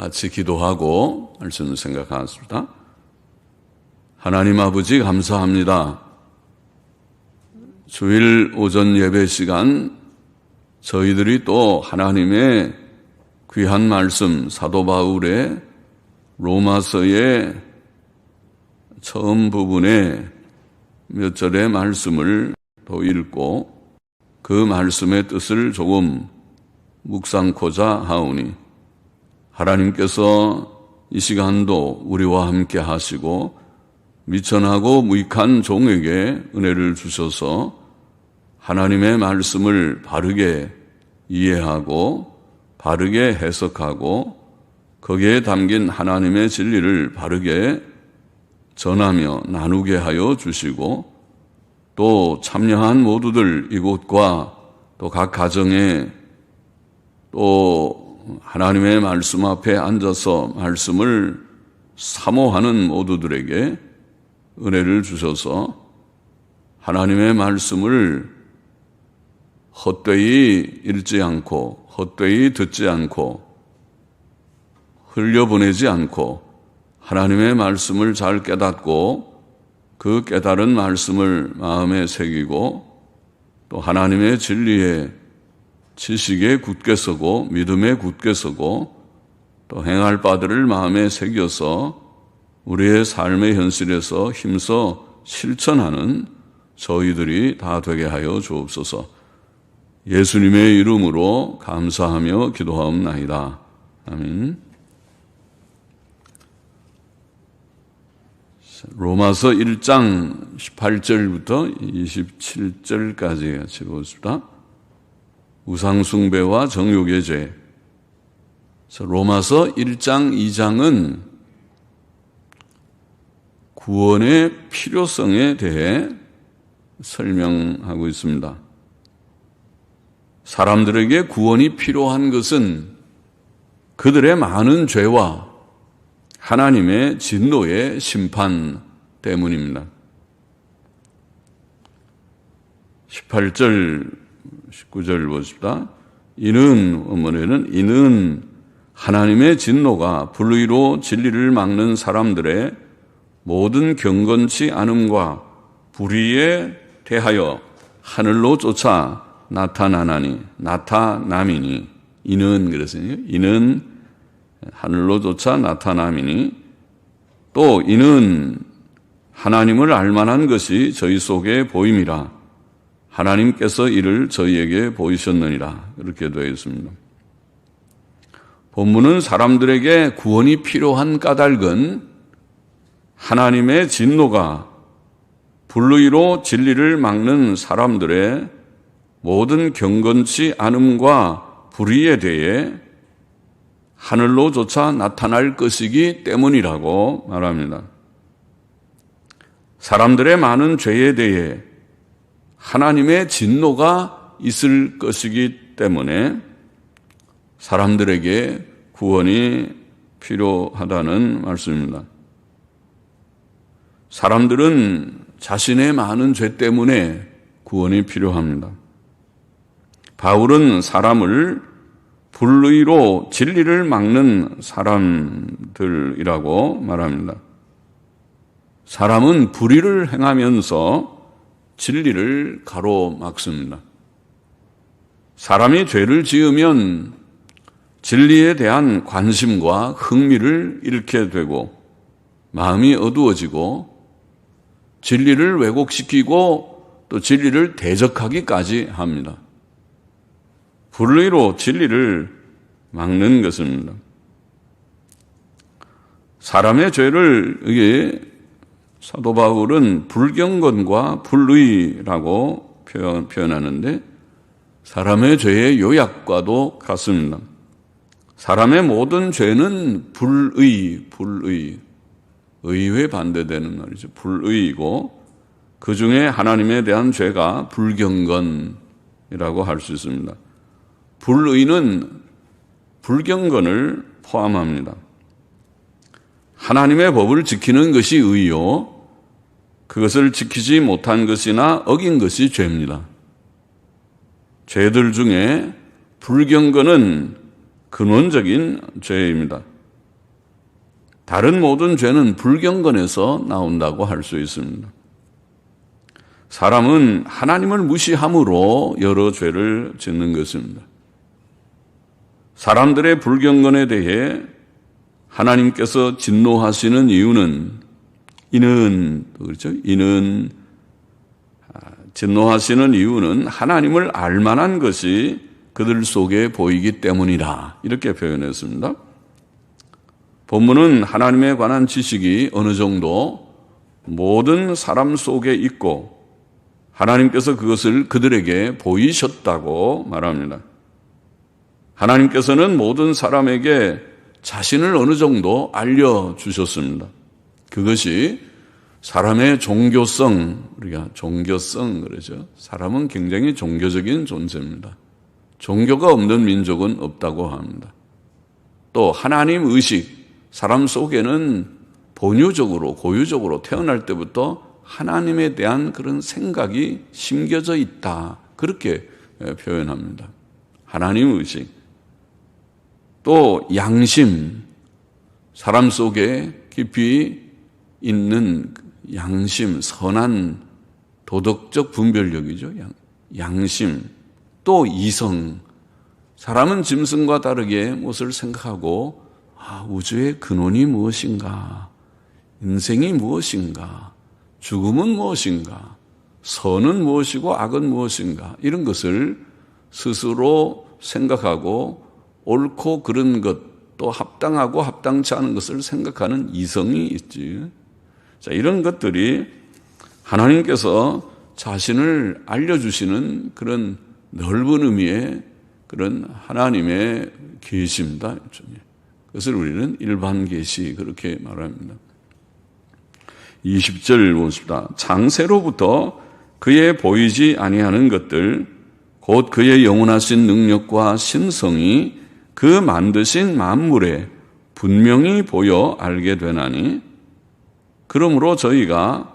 같이 기도하고 말씀을 생각하겠습니다. 하나님 아버지 감사합니다. 주일 오전 예배 시간 저희들이 또 하나님의 귀한 말씀 사도 바울의 로마서의 처음 부분에 몇 절의 말씀을 또 읽고 그 말씀의 뜻을 조금 묵상코자 하오니 하나님께서 이 시간도 우리와 함께 하시고 미천하고 무익한 종에게 은혜를 주셔서 하나님의 말씀을 바르게 이해하고 바르게 해석하고 거기에 담긴 하나님의 진리를 바르게 전하며 나누게 하여 주시고 또 참여한 모두들 이곳과 또 각 가정에 또 하나님의 말씀 앞에 앉아서 말씀을 사모하는 모두들에게 은혜를 주셔서 하나님의 말씀을 헛되이 읽지 않고 헛되이 듣지 않고 흘려보내지 않고 하나님의 말씀을 잘 깨닫고 그 깨달은 말씀을 마음에 새기고 또 하나님의 진리에 지식에 굳게 서고 믿음에 굳게 서고 또 행할 바들을 마음에 새겨서 우리의 삶의 현실에서 힘써 실천하는 저희들이 다 되게 하여 주옵소서. 예수님의 이름으로 감사하며 기도하옵나이다. 아멘. 로마서 1장 18절부터 27절까지 같이 보겠습니다. 우상숭배와 정욕의 죄. 로마서 1장, 2장은 구원의 필요성에 대해 설명하고 있습니다. 사람들에게 구원이 필요한 것은 그들의 많은 죄와 하나님의 진노의 심판 때문입니다. 18절, 19절 보십시다. 이는 하나님의 진노가 불의로 진리를 막는 사람들의 모든 경건치 않음과 불의에 대하여 하늘로 쫓아 나타남이니 이는 그랬어요. 이는 하늘로 쫓아 나타남이니 또 이는 하나님을 알만한 것이 저희 속에 보임이라 하나님께서 이를 저희에게 보이셨느니라 이렇게 되어 있습니다. 본문은 사람들에게 구원이 필요한 까닭은 하나님의 진노가 불의로 진리를 막는 사람들의 모든 경건치 않음과 불의에 대해 하늘로 조차 나타날 것이기 때문이라고 말합니다. 사람들의 많은 죄에 대해 하나님의 진노가 있을 것이기 때문에 사람들에게 구원이 필요하다는 말씀입니다. 사람들은 자신의 많은 죄 때문에 구원이 필요합니다. 바울은 사람을 불의로 진리를 막는 사람들이라고 말합니다. 사람은 불의를 행하면서 진리를 가로막습니다. 사람이 죄를 지으면 진리에 대한 관심과 흥미를 잃게 되고 마음이 어두워지고 진리를 왜곡시키고 또 진리를 대적하기까지 합니다. 불의로 진리를 막는 것입니다. 사람의 죄를 이게 사도 바울은 불경건과 불의라고 표현하는데 사람의 죄의 요약과도 같습니다. 사람의 모든 죄는 의에 반대되는 말이죠. 불의이고 그 중에 하나님에 대한 죄가 불경건이라고 할 수 있습니다. 불의는 불경건을 포함합니다. 하나님의 법을 지키는 것이 의요, 그것을 지키지 못한 것이나 어긴 것이 죄입니다. 죄들 중에 불경건은 근원적인 죄입니다. 다른 모든 죄는 불경건에서 나온다고 할 수 있습니다. 사람은 하나님을 무시함으로 여러 죄를 짓는 것입니다. 사람들의 불경건에 대해 하나님께서 진노하시는 이유는 진노하시는 이유는 하나님을 알만한 것이 그들 속에 보이기 때문이라 이렇게 표현했습니다. 본문은 하나님에 관한 지식이 어느 정도 모든 사람 속에 있고 하나님께서 그것을 그들에게 보이셨다고 말합니다. 하나님께서는 모든 사람에게 자신을 어느 정도 알려주셨습니다. 그것이 사람의 종교성, 우리가 종교성 그러죠. 사람은 굉장히 종교적인 존재입니다. 종교가 없는 민족은 없다고 합니다. 또 하나님 의식, 사람 속에는 본유적으로, 고유적으로 태어날 때부터 하나님에 대한 그런 생각이 심겨져 있다. 그렇게 표현합니다. 하나님 의식. 또 양심, 사람 속에 깊이 있는 양심, 선한 도덕적 분별력이죠. 양심. 또 이성. 사람은 짐승과 다르게 무엇을 생각하고 우주의 근원이 무엇인가? 인생이 무엇인가? 죽음은 무엇인가? 선은 무엇이고 악은 무엇인가? 이런 것을 스스로 생각하고 옳고 그른 것, 또 합당하고 합당치 않은 것을 생각하는 이성이 있지. 자, 이런 것들이 하나님께서 자신을 알려주시는 그런 넓은 의미의 그런 하나님의 계시입니다. 그것을 우리는 일반 계시 그렇게 말합니다. 20절 보십시다. 창세로부터 그의 보이지 아니하는 것들 곧 그의 영원하신 능력과 신성이 그 만드신 만물에 분명히 보여 알게 되나니 그러므로 저희가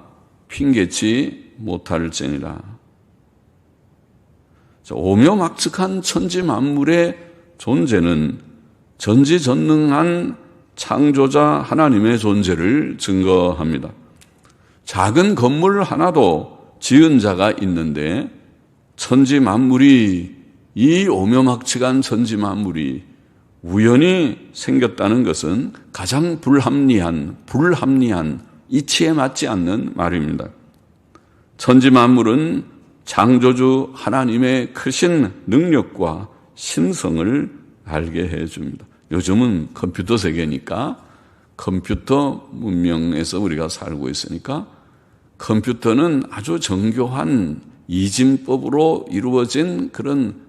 핑계치 못할지니라. 오묘막측한 천지 만물의 존재는 전지전능한 창조자 하나님의 존재를 증거합니다. 작은 건물 하나도 지은 자가 있는데 천지 만물이, 이 오묘막측한 천지 만물이 우연히 생겼다는 것은 가장 불합리한 이치에 맞지 않는 말입니다. 천지 만물은 창조주 하나님의 크신 능력과 신성을 알게 해줍니다. 요즘은 컴퓨터 세계니까 컴퓨터 문명에서 우리가 살고 있으니까 컴퓨터는 아주 정교한 이진법으로 이루어진 그런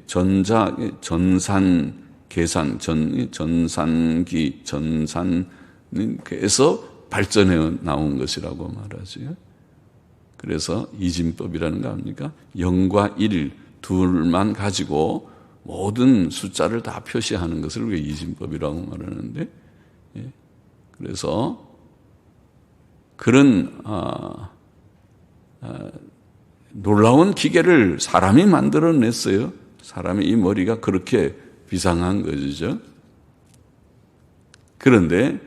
전산 계산, 전산기, 전산에서 발전해 나온 것이라고 말하죠. 그래서 이진법이라는 거 아닙니까? 0과 1, 둘만 가지고 모든 숫자를 다 표시하는 것을 우리가 이진법이라고 말하는데, 그래서 그런 놀라운 기계를 사람이 만들어냈어요. 사람의 이 머리가 그렇게 비상한 것이죠. 그런데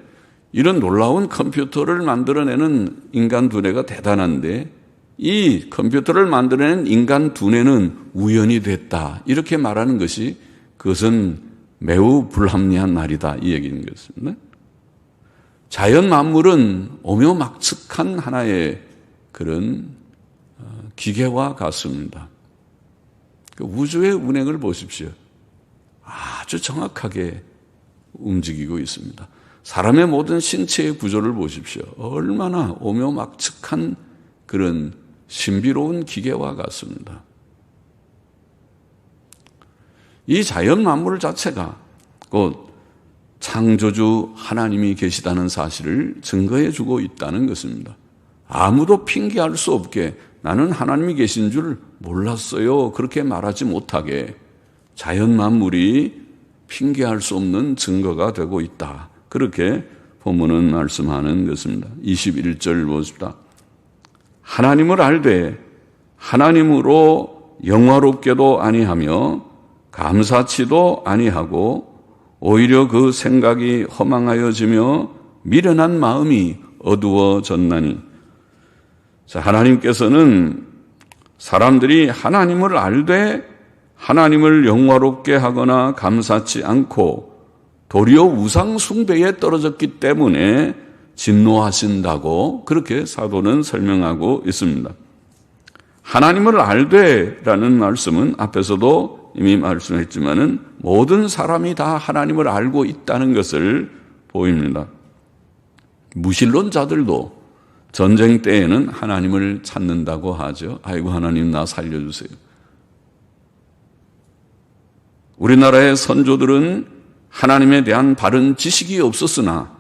이런 놀라운 컴퓨터를 만들어내는 인간 두뇌가 대단한데 이 컴퓨터를 만들어낸 인간 두뇌는 우연이 됐다. 이렇게 말하는 것이 그것은 매우 불합리한 말이다. 이 얘기인 것입니다. 자연 만물은 오묘막측한 하나의 그런 기계와 같습니다. 우주의 운행을 보십시오. 아주 정확하게 움직이고 있습니다. 사람의 모든 신체의 구조를 보십시오. 얼마나 오묘막측한 그런 신비로운 기계와 같습니다. 이 자연 만물 자체가 곧 창조주 하나님이 계시다는 사실을 증거해 주고 있다는 것입니다. 아무도 핑계할 수 없게 나는 하나님이 계신 줄 몰랐어요. 그렇게 말하지 못하게 자연 만물이 핑계할 수 없는 증거가 되고 있다. 그렇게 본문은 말씀하는 것입니다. 21절 보십시다. 하나님을 알되 하나님으로 영화롭게도 아니하며 감사치도 아니하고 오히려 그 생각이 허망하여지며 미련한 마음이 어두워졌나니. 자, 하나님께서는 사람들이 하나님을 알되 하나님을 영화롭게 하거나 감사치 않고 도리어 우상 숭배에 떨어졌기 때문에 진노하신다고 그렇게 사도는 설명하고 있습니다. 하나님을 알되라는 말씀은 앞에서도 이미 말씀했지만은 모든 사람이 다 하나님을 알고 있다는 것을 보입니다. 무신론자들도 전쟁 때에는 하나님을 찾는다고 하죠. 아이고 하나님 나 살려주세요. 우리나라의 선조들은 하나님에 대한 바른 지식이 없었으나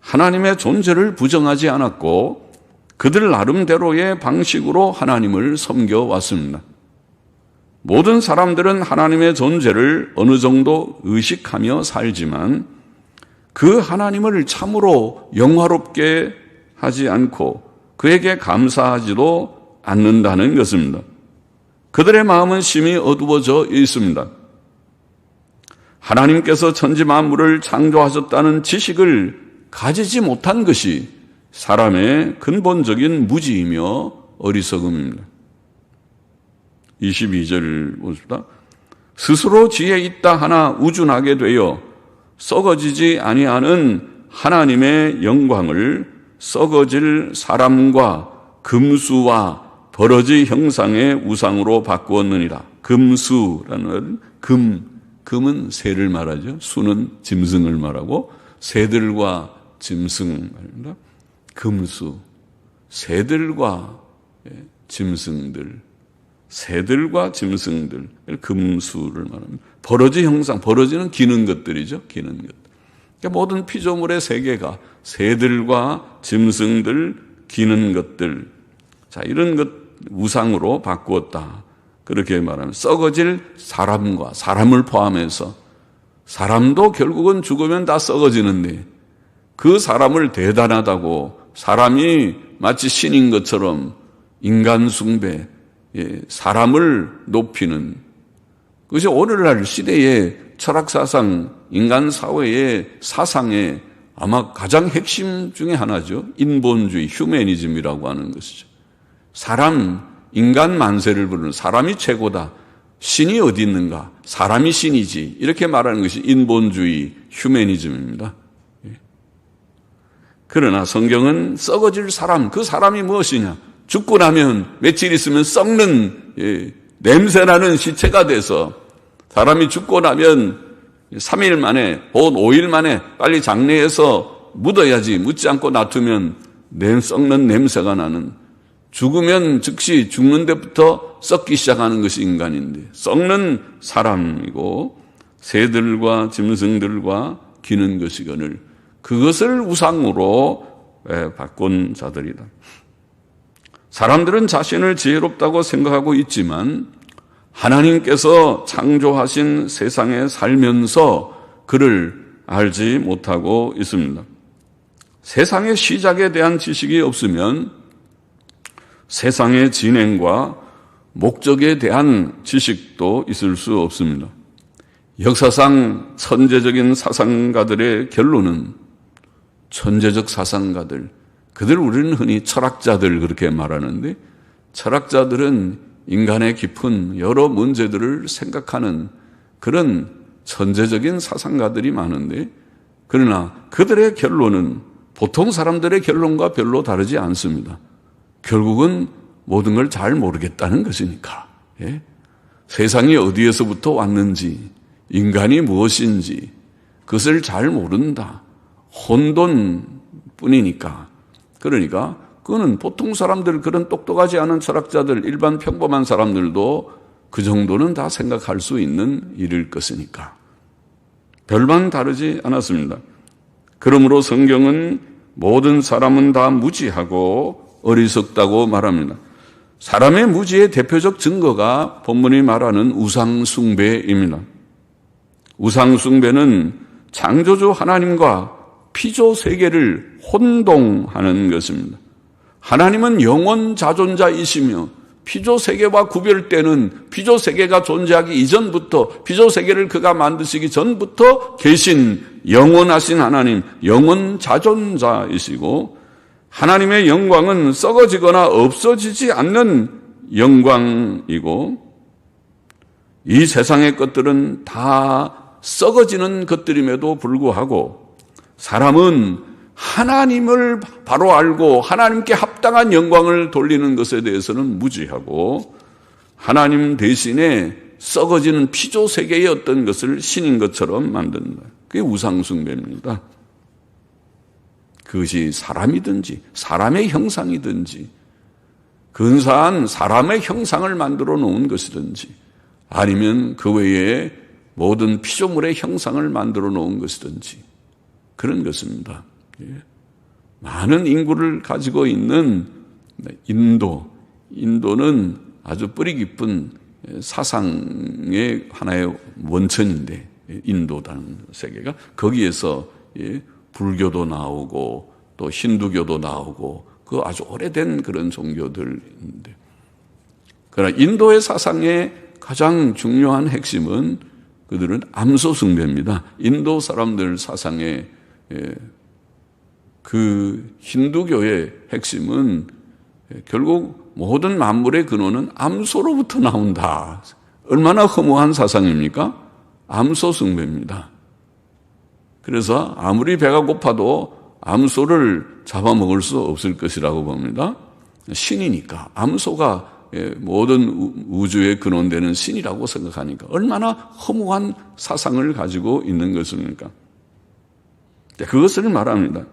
하나님의 존재를 부정하지 않았고 그들 나름대로의 방식으로 하나님을 섬겨왔습니다. 모든 사람들은 하나님의 존재를 어느 정도 의식하며 살지만 그 하나님을 참으로 영화롭게 하지 않고 그에게 감사하지도 않는다는 것입니다. 그들의 마음은 심히 어두워져 있습니다. 하나님께서 천지 만물을 창조하셨다는 지식을 가지지 못한 것이 사람의 근본적인 무지이며 어리석음입니다. 22절 보십시다. 스스로 지혜 있다 하나 우준하게 되어 썩어지지 아니하는 하나님의 영광을 썩어질 사람과 금수와 버러지 형상의 우상으로 바꾸었느니라. 금수라는 금은 새를 말하죠. 수는 짐승을 말하고 새들과 짐승 말입니다. 금수, 새들과 짐승들, 새들과 짐승들, 금수를 말합니다. 버러지 형상, 버러지는 기는 것들이죠. 기는 것. 그러니까 모든 피조물의 세계가 새들과 짐승들, 기는 것들, 자 이런 것 우상으로 바꾸었다. 그렇게 말하면 썩어질 사람과 사람을 포함해서 사람도 결국은 죽으면 다 썩어지는데 그 사람을 대단하다고 사람이 마치 신인 것처럼 인간 숭배, 사람을 높이는 그것이 오늘날 시대의 철학사상, 인간 사회의 사상의 아마 가장 핵심 중에 하나죠. 인본주의, 휴머니즘이라고 하는 것이죠. 사람, 인간 만세를 부르는 사람이 최고다. 신이 어디 있는가? 사람이 신이지. 이렇게 말하는 것이 인본주의, 휴머니즘입니다. 그러나 성경은 썩어질 사람, 그 사람이 무엇이냐? 죽고 나면 며칠 있으면 썩는 냄새나는 시체가 돼서 사람이 죽고 나면 3일 만에, 혹은 5일 만에 빨리 장례해서 묻어야지. 묻지 않고 놔두면 썩는 냄새가 나는 죽으면 즉시 죽는 데부터 썩기 시작하는 것이 인간인데 썩는 사람이고 새들과 짐승들과 기는 것이거늘 그것을 우상으로 바꾼 자들이다. 사람들은 자신을 지혜롭다고 생각하고 있지만 하나님께서 창조하신 세상에 살면서 그를 알지 못하고 있습니다. 세상의 시작에 대한 지식이 없으면 세상의 진행과 목적에 대한 지식도 있을 수 없습니다. 역사상 천재적인 사상가들의 결론은 천재적 사상가들, 그들 우리는 흔히 철학자들 그렇게 말하는데 철학자들은 인간의 깊은 여러 문제들을 생각하는 그런 천재적인 사상가들이 많은데 그러나 그들의 결론은 보통 사람들의 결론과 별로 다르지 않습니다. 결국은 모든 걸 잘 모르겠다는 것이니까. 세상이 어디에서부터 왔는지, 인간이 무엇인지 그것을 잘 모른다. 혼돈뿐이니까. 그러니까 그거는 보통 사람들, 그런 똑똑하지 않은 철학자들, 일반 평범한 사람들도 그 정도는 다 생각할 수 있는 일일 것이니까. 별반 다르지 않았습니다. 그러므로 성경은 모든 사람은 다 무지하고 어리석다고 말합니다. 사람의 무지의 대표적 증거가 본문이 말하는 우상숭배입니다. 우상숭배는 창조주 하나님과 피조 세계를 혼동하는 것입니다. 하나님은 영원자존자이시며 피조세계와 구별되는 피조세계가 존재하기 이전부터 피조세계를 그가 만드시기 전부터 계신 영원하신 하나님, 영원자존자이시고 하나님의 영광은 썩어지거나 없어지지 않는 영광이고 이 세상의 것들은 다 썩어지는 것들임에도 불구하고 사람은 하나님을 바로 알고 하나님께 합당한 영광을 돌리는 것에 대해서는 무지하고 하나님 대신에 썩어지는 피조세계의 어떤 것을 신인 것처럼 만든다. 그게 우상숭배입니다. 그것이 사람이든지 사람의 형상이든지 근사한 사람의 형상을 만들어 놓은 것이든지 아니면 그 외에 모든 피조물의 형상을 만들어 놓은 것이든지 그런 것입니다. 많은 인구를 가지고 있는 인도는 아주 뿌리 깊은 사상의 하나의 원천인데 인도라는 세계가 거기에서 불교도 나오고 또 힌두교도 나오고 그 아주 오래된 그런 종교들인데 그러나 인도의 사상의 가장 중요한 핵심은 그들은 암소 숭배입니다. 인도 사람들 사상의 그 힌두교의 핵심은 결국 모든 만물의 근원은 암소로부터 나온다. 얼마나 허무한 사상입니까? 암소 숭배입니다. 그래서 아무리 배가 고파도 암소를 잡아먹을 수 없을 것이라고 봅니다. 신이니까 암소가 모든 우주의 근원되는 신이라고 생각하니까 얼마나 허무한 사상을 가지고 있는 것입니까? 그것을 말합니다.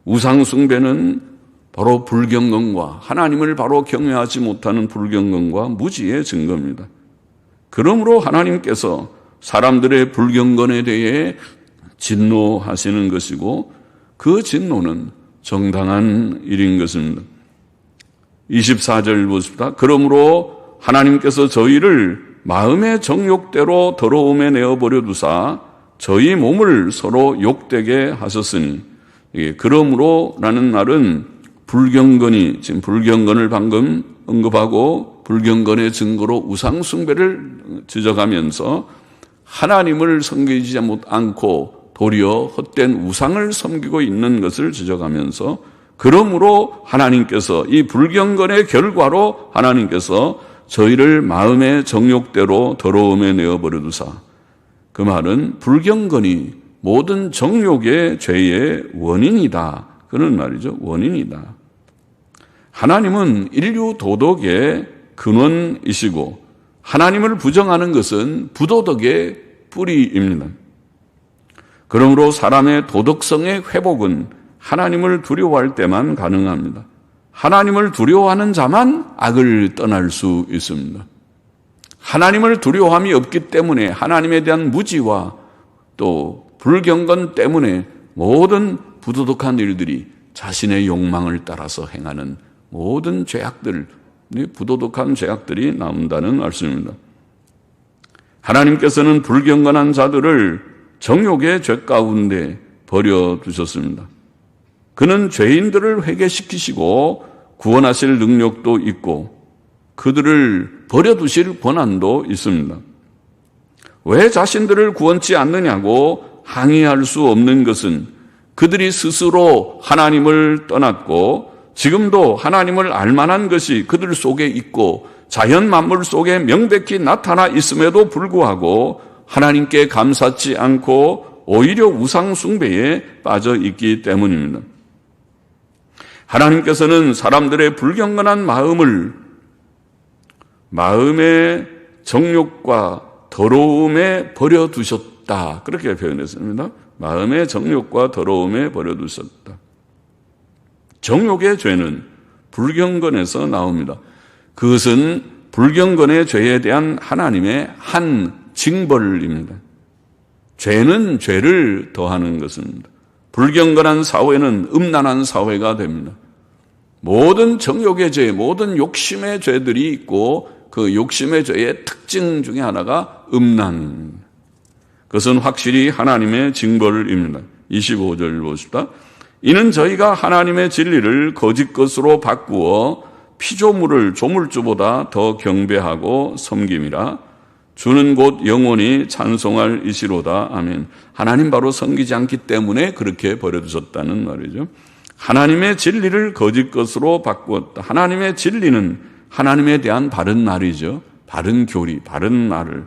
우상숭배는 바로 불경건과 하나님을 바로 경외하지 못하는 불경건과 무지의 증거입니다. 그러므로 하나님께서 사람들의 불경건에 대해 진노하시는 것이고 그 진노는 정당한 일인 것입니다. 24절 보십시다. 그러므로 하나님께서 저희를 마음의 정욕대로 더러움에 내어버려 두사 저희 몸을 서로 욕되게 하셨으니 그러므로라는 말은 불경건이 지금 불경건을 방금 언급하고 불경건의 증거로 우상숭배를 지적하면서 하나님을 섬기지 않고 도리어 헛된 우상을 섬기고 있는 것을 지적하면서 그러므로 하나님께서 이 불경건의 결과로 하나님께서 저희를 마음의 정욕대로 더러움에 내어버려 두사 그 말은 불경건이 모든 정욕의 죄의 원인이다. 그런 말이죠. 원인이다. 하나님은 인류 도덕의 근원이시고 하나님을 부정하는 것은 부도덕의 뿌리입니다. 그러므로 사람의 도덕성의 회복은 하나님을 두려워할 때만 가능합니다. 하나님을 두려워하는 자만 악을 떠날 수 있습니다. 하나님을 두려워함이 없기 때문에 하나님에 대한 무지와 또 불경건 때문에 모든 부도덕한 일들이 자신의 욕망을 따라서 행하는 모든 죄악들, 부도덕한 죄악들이 나온다는 말씀입니다. 하나님께서는 불경건한 자들을 정욕의 죄 가운데 버려두셨습니다. 그는 죄인들을 회개시키시고 구원하실 능력도 있고 그들을 버려두실 권한도 있습니다. 왜 자신들을 구원치 않느냐고 항의할 수 없는 것은 그들이 스스로 하나님을 떠났고 지금도 하나님을 알만한 것이 그들 속에 있고 자연 만물 속에 명백히 나타나 있음에도 불구하고 하나님께 감사치 않고 오히려 우상 숭배에 빠져 있기 때문입니다. 하나님께서는 사람들의 불경건한 마음의 정욕과 더러움에 버려두셨다. 그렇게 표현했습니다. 마음의 정욕과 더러움에 버려두셨다. 정욕의 죄는 불경건에서 나옵니다. 그것은 불경건의 죄에 대한 하나님의 한 징벌입니다. 죄는 죄를 더하는 것입니다. 불경건한 사회는 음란한 사회가 됩니다. 모든 정욕의 죄, 모든 욕심의 죄들이 있고 그 욕심의 죄의 특징 중에 하나가 음란입니다. 그것은 확실히 하나님의 징벌입니다. 25절 보십시다. 이는 저희가 하나님의 진리를 거짓 것으로 바꾸어 피조물을 조물주보다 더 경배하고 섬김이라. 주는 곧 영원히 찬송할 이시로다. 아멘. 하나님 바로 섬기지 않기 때문에 그렇게 버려두셨다는 말이죠. 하나님의 진리를 거짓 것으로 바꾸었다. 하나님의 진리는 하나님에 대한 바른 말이죠. 바른 교리, 바른 말을.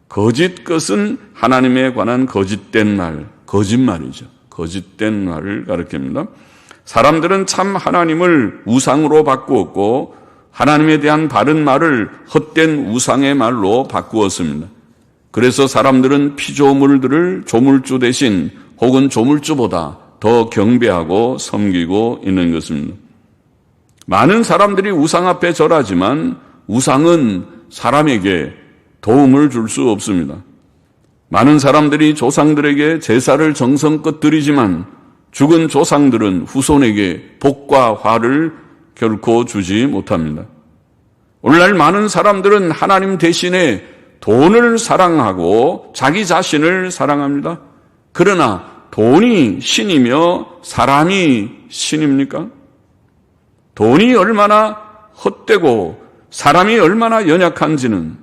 거짓 것은 하나님에 관한 거짓된 말, 거짓말이죠. 거짓된 말을 가리킵니다. 사람들은 참 하나님을 우상으로 바꾸었고 하나님에 대한 바른 말을 헛된 우상의 말로 바꾸었습니다. 그래서 사람들은 피조물들을 조물주 대신 혹은 조물주보다 더 경배하고 섬기고 있는 것입니다. 많은 사람들이 우상 앞에 절하지만 우상은 사람에게 도움을 줄 수 없습니다. 많은 사람들이 조상들에게 제사를 정성껏 드리지만 죽은 조상들은 후손에게 복과 화를 결코 주지 못합니다. 오늘날 많은 사람들은 하나님 대신에 돈을 사랑하고 자기 자신을 사랑합니다. 그러나 돈이 신이며 사람이 신입니까? 돈이 얼마나 헛되고 사람이 얼마나 연약한지는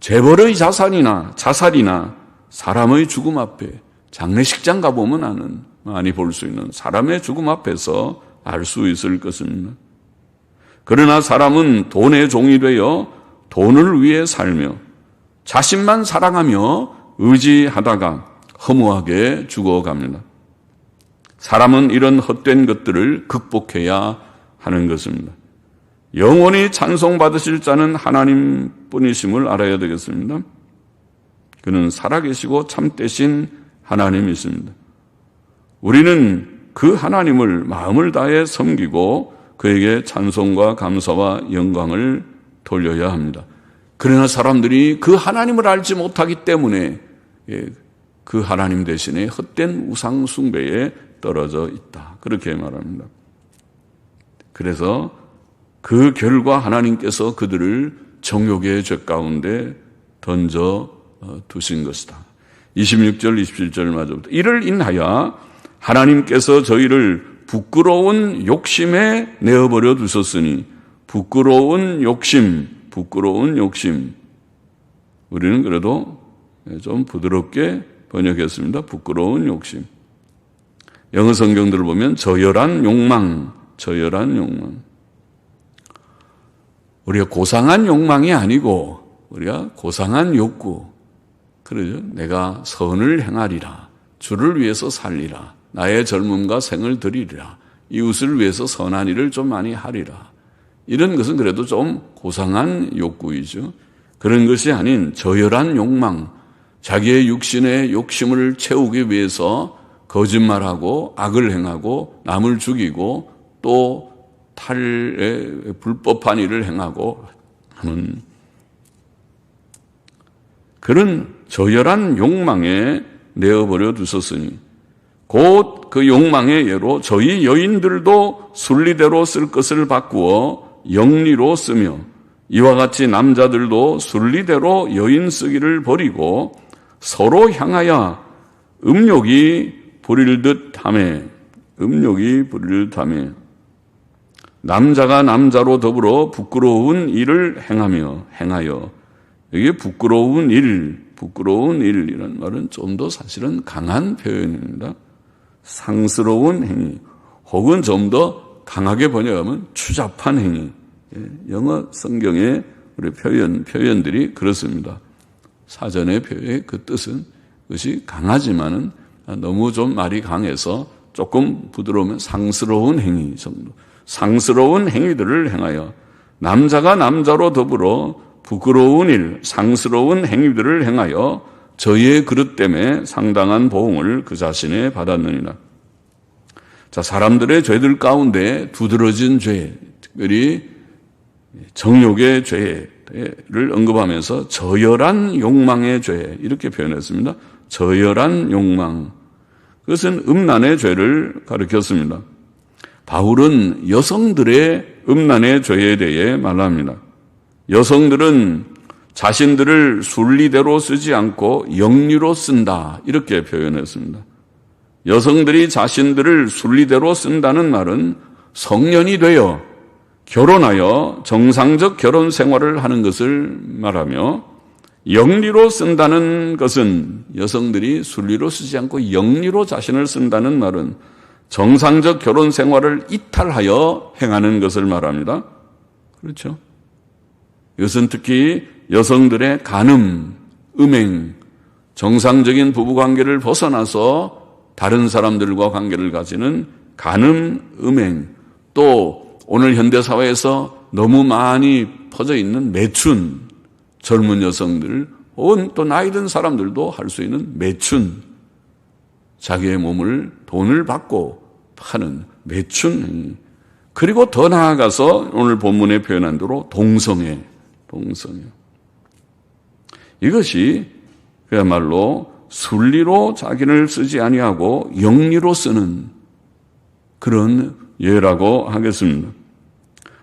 재벌의 자산이나 자살이나 사람의 죽음 앞에 장례식장 가보면 아는, 많이 볼 수 있는 사람의 죽음 앞에서 알 수 있을 것입니다. 그러나 사람은 돈의 종이 되어 돈을 위해 살며 자신만 사랑하며 의지하다가 허무하게 죽어갑니다. 사람은 이런 헛된 것들을 극복해야 하는 것입니다. 영원히 찬송받으실 자는 하나님뿐이심을 알아야 되겠습니다. 그는 살아계시고 참되신 하나님이십니다. 우리는 그 하나님을 마음을 다해 섬기고 그에게 찬송과 감사와 영광을 돌려야 합니다. 그러나 사람들이 그 하나님을 알지 못하기 때문에 그 하나님 대신에 헛된 우상 숭배에 떨어져 있다. 그렇게 말합니다. 그래서 그 결과 하나님께서 그들을 정욕의 죄 가운데 던져 두신 것이다. 26절, 27절 마저부터 이를 인하여 하나님께서 저희를 부끄러운 욕심에 내어버려 두셨으니 부끄러운 욕심. 우리는 그래도 좀 부드럽게 번역했습니다. 부끄러운 욕심. 영어 성경들을 보면 저열한 욕망. 우리가 고상한 욕망이 아니고 우리가 고상한 욕구. 그러죠. 내가 선을 행하리라. 주를 위해서 살리라. 나의 젊음과 생을 드리리라. 이웃을 위해서 선한 일을 좀 많이 하리라. 이런 것은 그래도 좀 고상한 욕구이죠. 그런 것이 아닌 저열한 욕망, 자기의 육신의 욕심을 채우기 위해서 거짓말하고 악을 행하고 남을 죽이고 또 불법한 일을 행하고 하는 그런 저열한 욕망에 내어버려 두셨으니 곧 그 욕망의 예로 저희 여인들도 순리대로 쓸 것을 바꾸어 영리로 쓰며 이와 같이 남자들도 순리대로 여인 쓰기를 버리고 서로 향하여 음욕이 부릴 듯하며 남자가 남자로 더불어 부끄러운 일을 행하여 이게 부끄러운 일이라는 말은 좀 더 사실은 강한 표현입니다. 상스러운 행위 혹은 좀 더 강하게 번역하면 추잡한 행위. 영어 성경의 우리 표현들이 그렇습니다. 사전의 표현의 그 뜻은 그것이 강하지만은 너무 좀 말이 강해서 조금 부드러우면 상스러운 행위 정도. 상스러운 행위들을 행하여 남자가 남자로 더불어 부끄러운 일, 상스러운 행위들을 행하여 저희의 그릇 때문에 상당한 보응을 그 자신에 받았느니라. 자, 사람들의 죄들 가운데 두드러진 죄, 특별히 정욕의 죄를 언급하면서 저열한 욕망의 죄 이렇게 표현했습니다. 저열한 욕망. 그것은 음란의 죄를 가리켰습니다. 바울은 여성들의 음란의 죄에 대해 말합니다. 여성들은 자신들을 순리대로 쓰지 않고 영리로 쓴다 이렇게 표현했습니다. 여성들이 자신들을 순리대로 쓴다는 말은 성년이 되어 결혼하여 정상적 결혼 생활을 하는 것을 말하며, 영리로 쓴다는 것은 여성들이 순리로 쓰지 않고 영리로 자신을 쓴다는 말은 정상적 결혼 생활을 이탈하여 행하는 것을 말합니다. 그렇죠? 이것은 특히 여성들의 간음, 음행, 정상적인 부부관계를 벗어나서 다른 사람들과 관계를 가지는 간음, 음행, 또 오늘 현대사회에서 너무 많이 퍼져 있는 매춘, 젊은 여성들, 혹은 또 나이 든 사람들도 할 수 있는 매춘, 자기의 몸을 돈을 받고 파는 매춘, 그리고 더 나아가서 오늘 본문에 표현한 대로 동성애. 이것이 그야말로 순리로 자기를 쓰지 아니하고 영리로 쓰는 그런 예라고 하겠습니다.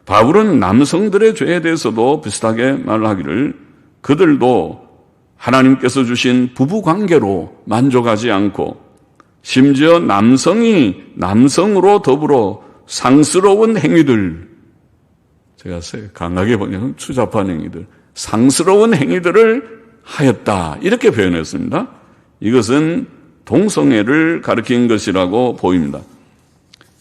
바울은 남성들의 죄에 대해서도 비슷하게 말하기를, 그들도 하나님께서 주신 부부관계로 만족하지 않고 심지어 남성이 남성으로 더불어 상스러운 행위들, 제가 강하게 보면 추잡한 행위들, 상스러운 행위들을 하였다, 이렇게 표현했습니다. 이것은 동성애를 가리킨 것이라고 보입니다.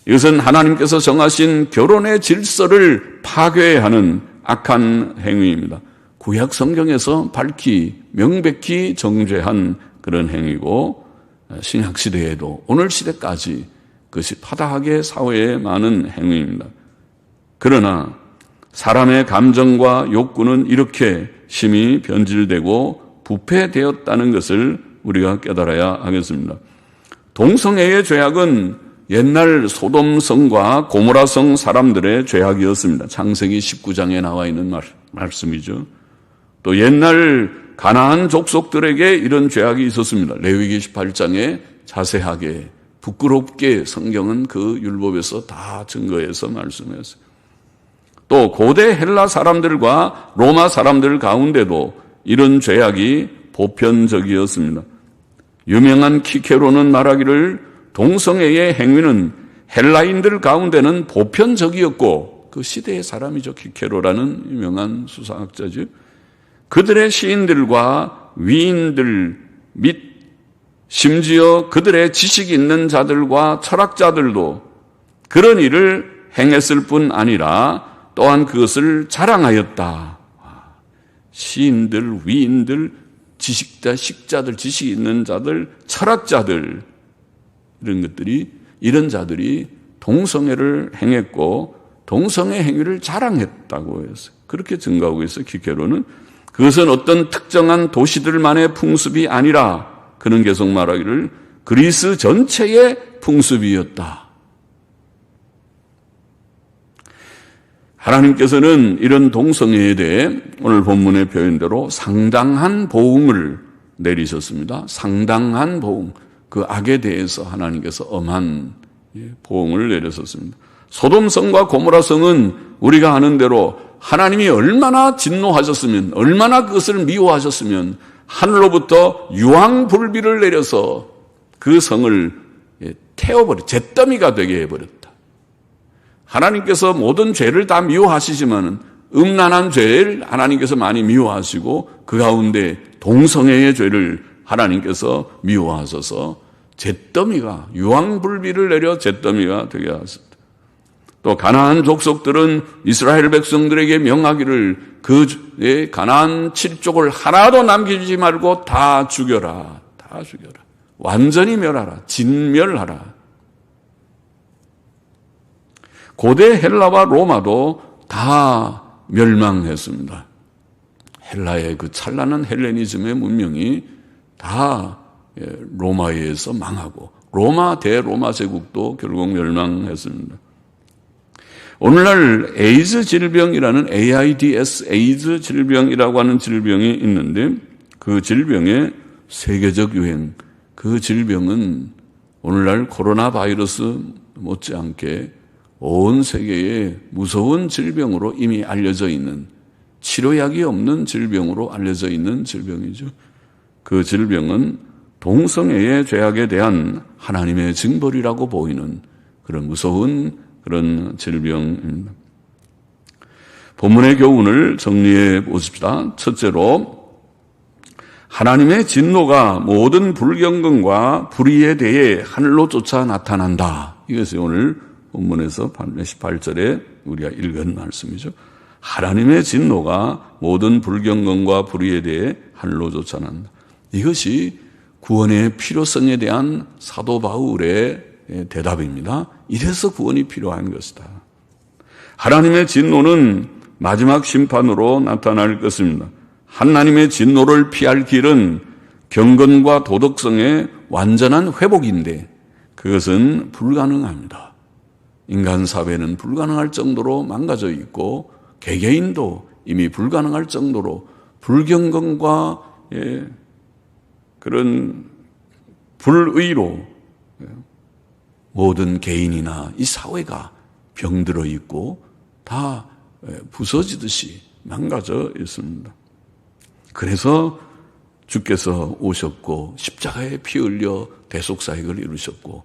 이것은 하나님께서 정하신 결혼의 질서를 파괴하는 악한 행위입니다. 구약 성경에서 명백히 정죄한 그런 행위고, 신약 시대에도 오늘 시대까지 그것이 파다하게 사회에 많은 행위입니다. 그러나 사람의 감정과 욕구는 이렇게 심히 변질되고 부패되었다는 것을 우리가 깨달아야 하겠습니다. 동성애의 죄악은 옛날 소돔성과 고모라성 사람들의 죄악이었습니다. 창세기 19장에 나와 있는 말씀이죠. 또 옛날 가나안 족속들에게 이런 죄악이 있었습니다. 레위기 18장에 자세하게 부끄럽게 성경은 그 율법에서 다 증거해서 말씀했어요. 또 고대 헬라 사람들과 로마 사람들 가운데도 이런 죄악이 보편적이었습니다. 유명한 키케로는 말하기를, 동성애의 행위는 헬라인들 가운데는 보편적이었고, 그 시대의 사람이죠. 키케로라는 유명한 수사학자죠. 그들의 시인들과 위인들 및 심지어 그들의 지식 있는 자들과 철학자들도 그런 일을 행했을 뿐 아니라 또한 그것을 자랑하였다. 시인들, 위인들, 식자들, 지식 있는 자들, 철학자들, 이런 자들이 동성애를 행했고 동성애 행위를 자랑했다고 했어요. 그렇게 증거하고 있어요. 키케로는. 그것은 어떤 특정한 도시들만의 풍습이 아니라, 그는 계속 말하기를, 그리스 전체의 풍습이었다. 하나님께서는 이런 동성애에 대해 오늘 본문의 표현대로 상당한 보응을 내리셨습니다. 상당한 보응. 그 악에 대해서 하나님께서 엄한 보응을 내렸었습니다. 소돔성과 고모라성은 우리가 아는 대로 하나님이 얼마나 진노하셨으면, 얼마나 그것을 미워하셨으면 하늘로부터 유황불비를 내려서 그 성을 잿더미가 되게 해버렸다. 하나님께서 모든 죄를 다 미워하시지만 음란한 죄를 하나님께서 많이 미워하시고 그 가운데 동성애의 죄를 하나님께서 미워하셔서 잿더미가, 유황불비를 내려 잿더미가 되게 하셨다. 또 가나안 족속들은 이스라엘 백성들에게 명하기를, 그 가나안 7족을 하나도 남기지 말고 다 죽여라. 다 죽여라. 완전히 멸하라. 진멸하라. 고대 헬라와 로마도 다 멸망했습니다. 헬라의 그 찬란한 헬레니즘의 문명이 다 로마에 의해서 망하고, 대로마 제국도 결국 멸망했습니다. 오늘날 에이즈 질병이라는 AIDS, 에이즈 질병이라고 하는 질병이 있는데, 그 질병의 세계적 유행, 그 질병은 오늘날 코로나 바이러스 못지않게 온 세계에 무서운 질병으로 이미 알려져 있는, 치료약이 없는 질병으로 알려져 있는 질병이죠. 그 질병은 동성애의 죄악에 대한 하나님의 징벌이라고 보이는 그런 무서운 그런 질병입니다. 본문의 교훈을 정리해 보십시다. 첫째로 하나님의 진노가 모든 불경건과 불의에 대해 하늘로 쫓아 나타난다. 이것이 오늘 본문에서 18절에 우리가 읽은 말씀이죠. 하나님의 진노가 모든 불경건과 불의에 대해 하늘로 쫓아 나간다. 이것이 구원의 필요성에 대한 사도 바울의 대답입니다. 이래서 구원이 필요한 것이다. 하나님의 진노는 마지막 심판으로 나타날 것입니다. 하나님의 진노를 피할 길은 경건과 도덕성의 완전한 회복인데 그것은 불가능합니다. 인간 사회는 불가능할 정도로 망가져 있고 개개인도 이미 불가능할 정도로 불경건과 그런 불의로 모든 개인이나 이 사회가 병들어 있고 다 부서지듯이 망가져 있습니다. 그래서 주께서 오셨고 십자가에 피 흘려 대속사역을 이루셨고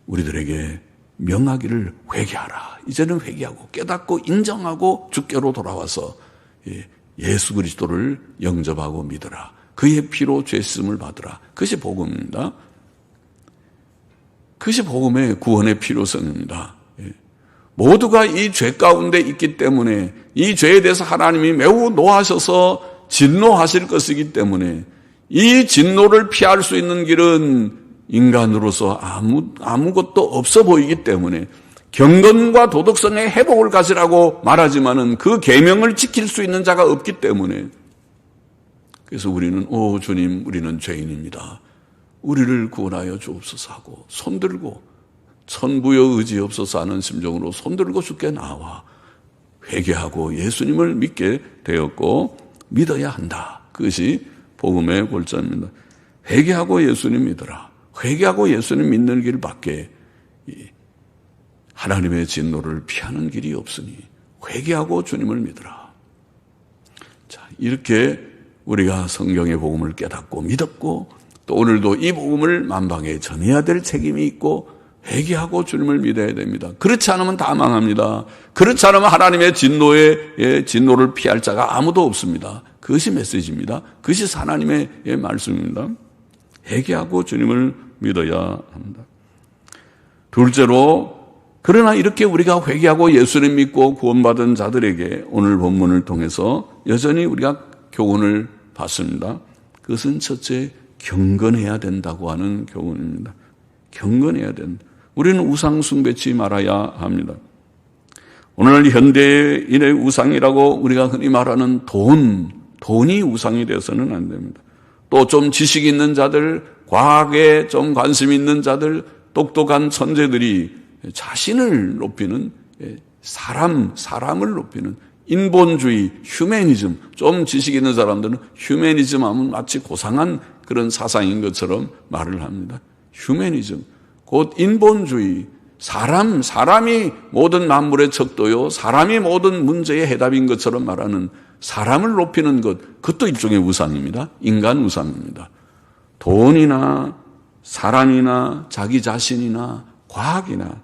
우리들에게 명하기를 회개하라. 이제는 회개하고 깨닫고 인정하고 주께로 돌아와서 예수 그리스도를 영접하고 믿어라. 그의 피로 죄 씻음을 받으라. 그것이 복음입니다. 그것이 복음의 구원의 필요성입니다. 모두가 이 죄 가운데 있기 때문에 이 죄에 대해서 하나님이 매우 노하셔서 진노하실 것이기 때문에 이 진노를 피할 수 있는 길은 인간으로서 아무것도 없어 보이기 때문에 경건과 도덕성의 회복을 가지라고 말하지만은 그 계명을 지킬 수 있는 자가 없기 때문에 그래서 우리는 주님 우리는 죄인입니다. 우리를 구원하여 주옵소서 하고 손들고 천부여 의지 없어서 하는 심정으로 손들고 주께 나와 회개하고 예수님을 믿게 되었고 믿어야 한다. 그것이 복음의 골자입니다. 회개하고 예수님 믿어라. 회개하고 예수님 믿는 길밖에 하나님의 진노를 피하는 길이 없으니 회개하고 주님을 믿어라. 자, 이렇게 우리가 성경의 복음을 깨닫고 믿었고 또 오늘도 이 복음을 만방에 전해야 될 책임이 있고 회개하고 주님을 믿어야 됩니다. 그렇지 않으면 다 망합니다. 그렇지 않으면 하나님의 진노를 피할 자가 아무도 없습니다. 그것이 메시지입니다. 그것이 하나님의 말씀입니다. 회개하고 주님을 믿어야 합니다. 둘째로 그러나 이렇게 우리가 회개하고 예수를 믿고 구원받은 자들에게 오늘 본문을 통해서 여전히 우리가 교훈을 받습니다. 그것은 첫째 경건해야 된다고 하는 교훈입니다. 경건해야 된다. 우리는 우상 숭배치 말아야 합니다. 오늘 현대인의 우상이라고 우리가 흔히 말하는 돈이 우상이 되어서는 안 됩니다. 또 좀 지식 있는 자들, 과학에 좀 관심 있는 자들, 똑똑한 천재들이 자신을 높이는 사람을 높이는 인본주의, 휴머니즘, 좀 지식 있는 사람들은 휴머니즘 하면 마치 고상한 그런 사상인 것처럼 말을 합니다. 휴머니즘, 곧 인본주의, 사람이 모든 만물의 척도요, 사람이 모든 문제의 해답인 것처럼 말하는 사람을 높이는 것, 그것도 일종의 우상입니다. 인간 우상입니다. 돈이나 사람이나 자기 자신이나 과학이나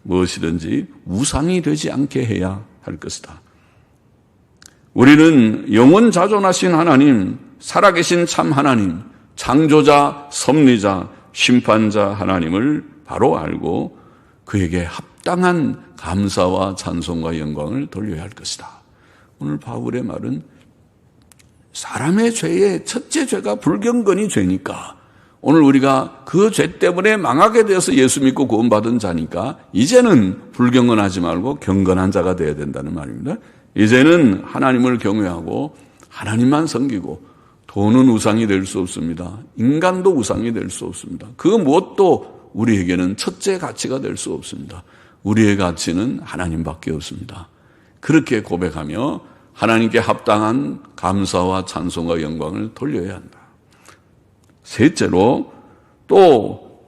무엇이든지 우상이 되지 않게 해야 할 것이다. 우리는 영원 자존하신 하나님, 살아계신 참 하나님, 창조자, 섭리자, 심판자 하나님을 바로 알고 그에게 합당한 감사와 찬송과 영광을 돌려야 할 것이다. 오늘 바울의 말은 사람의 죄의 첫째 죄가 불경건이 죄니까 오늘 우리가 그 죄 때문에 망하게 되어서 예수 믿고 구원받은 자니까 이제는 불경건하지 말고 경건한 자가 되어야 된다는 말입니다. 이제는 하나님을 경외하고 하나님만 섬기고 돈은 우상이 될 수 없습니다. 인간도 우상이 될 수 없습니다. 그 무엇도 우리에게는 첫째 가치가 될 수 없습니다. 우리의 가치는 하나님밖에 없습니다. 그렇게 고백하며 하나님께 합당한 감사와 찬송과 영광을 돌려야 한다. 셋째로 또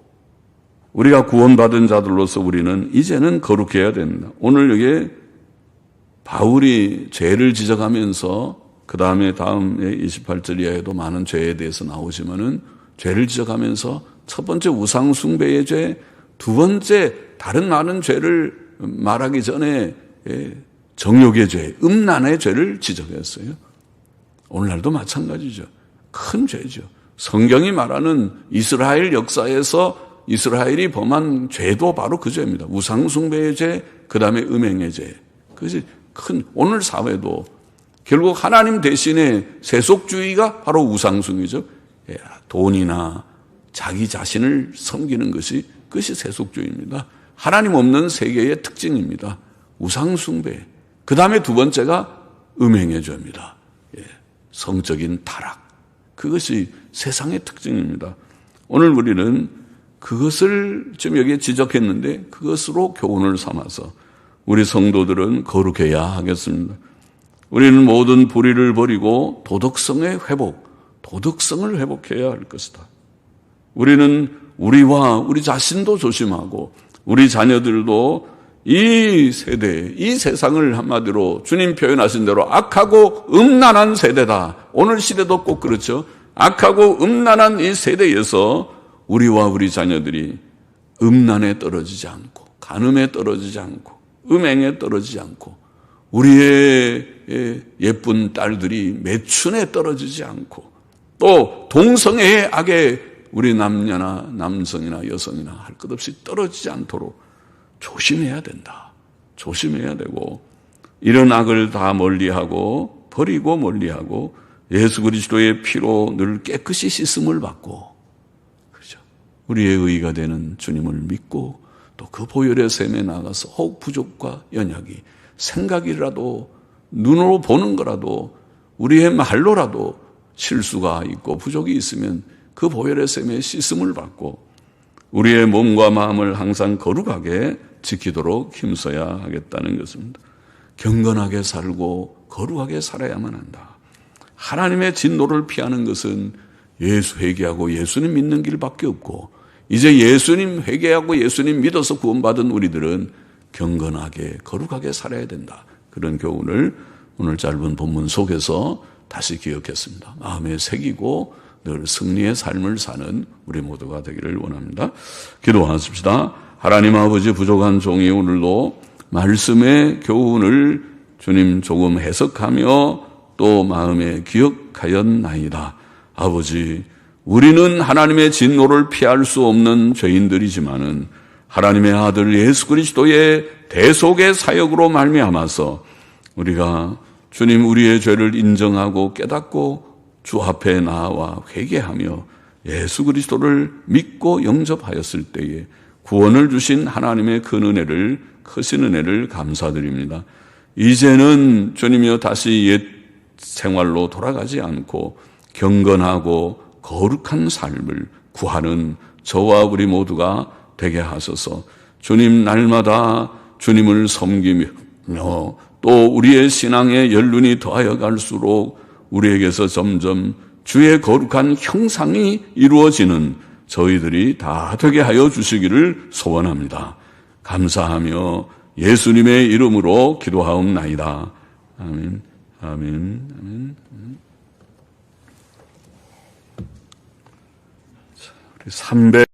우리가 구원받은 자들로서 우리는 이제는 거룩해야 된다. 오늘 여기에 바울이 죄를 지적하면서 그 다음에 28절 이하에도 많은 죄에 대해서 나오지만은 죄를 지적하면서 첫 번째 우상 숭배의 죄, 두 번째 다른 많은 죄를 말하기 전에 정욕의 죄, 음란의 죄를 지적했어요. 오늘날도 마찬가지죠. 큰 죄죠. 성경이 말하는 이스라엘 역사에서 이스라엘이 범한 죄도 바로 그 죄입니다. 우상숭배의 죄, 그 다음에 음행의 죄. 그것이 큰, 오늘 사회도 결국 하나님 대신에 세속주의가 바로 우상숭이죠. 돈이나 자기 자신을 섬기는 그것이 세속주의입니다. 하나님 없는 세계의 특징입니다. 우상숭배. 그 다음에 두 번째가 음행의 죄입니다. 성적인 타락. 그것이 세상의 특징입니다. 오늘 우리는 그것을 지금 여기에 지적했는데 그것으로 교훈을 삼아서 우리 성도들은 거룩해야 하겠습니다. 우리는 모든 불의를 버리고 도덕성의 회복, 도덕성을 회복해야 할 것이다. 우리는 우리와 우리 자신도 조심하고 우리 자녀들도 이 세대, 이 세상을 한마디로 주님 표현하신 대로 악하고 음란한 세대다. 오늘 시대도 꼭 그렇죠. 악하고 음란한 이 세대에서 우리와 우리 자녀들이 음란에 떨어지지 않고 간음에 떨어지지 않고 음행에 떨어지지 않고 우리의 예쁜 딸들이 매춘에 떨어지지 않고 또 동성애의 악에 우리 남녀나 남성이나 여성이나 할 것 없이 떨어지지 않도록 조심해야 된다. 조심해야 되고 이런 악을 다 멀리하고 버리고 멀리하고 예수 그리스도의 피로 늘 깨끗이 씻음을 받고 그렇죠. 우리의 의가 되는 주님을 믿고 또 그 보혈의 샘에 나가서 혹 부족과 연약이 생각이라도 눈으로 보는 거라도 우리의 말로라도 실수가 있고 부족이 있으면 그 보혈의 샘에 씻음을 받고 우리의 몸과 마음을 항상 거룩하게 지키도록 힘써야 하겠다는 것입니다. 경건하게 살고 거룩하게 살아야만 한다. 하나님의 진노를 피하는 것은 예수 회개하고 예수님 믿는 길밖에 없고 이제 예수님 회개하고 예수님 믿어서 구원받은 우리들은 경건하게 거룩하게 살아야 된다. 그런 교훈을 오늘 짧은 본문 속에서 다시 기억했습니다. 마음에 새기고 늘 승리의 삶을 사는 우리 모두가 되기를 원합니다. 기도하십시다. 하나님 아버지 부족한 종이 오늘도 말씀의 교훈을 주님 조금 해석하며 또 마음에 기억하였나이다. 아버지, 우리는 하나님의 진노를 피할 수 없는 죄인들이지만은 하나님의 아들 예수 그리스도의 대속의 사역으로 말미암아서 우리가 주님 우리의 죄를 인정하고 깨닫고 주 앞에 나와 회개하며 예수 그리스도를 믿고 영접하였을 때에 구원을 주신 하나님의 큰 은혜를 크신 은혜를 감사드립니다. 이제는 주님이여 다시 옛 생활로 돌아가지 않고 경건하고 거룩한 삶을 구하는 저와 우리 모두가 되게 하소서. 주님 날마다 주님을 섬기며 또 우리의 신앙의 연륜이 더하여 갈수록 우리에게서 점점 주의 거룩한 형상이 이루어지는 저희들이 다 되게 하여 주시기를 소원합니다. 감사하며 예수님의 이름으로 기도하옵나이다. 아멘. 아멘. 아멘. 우리 300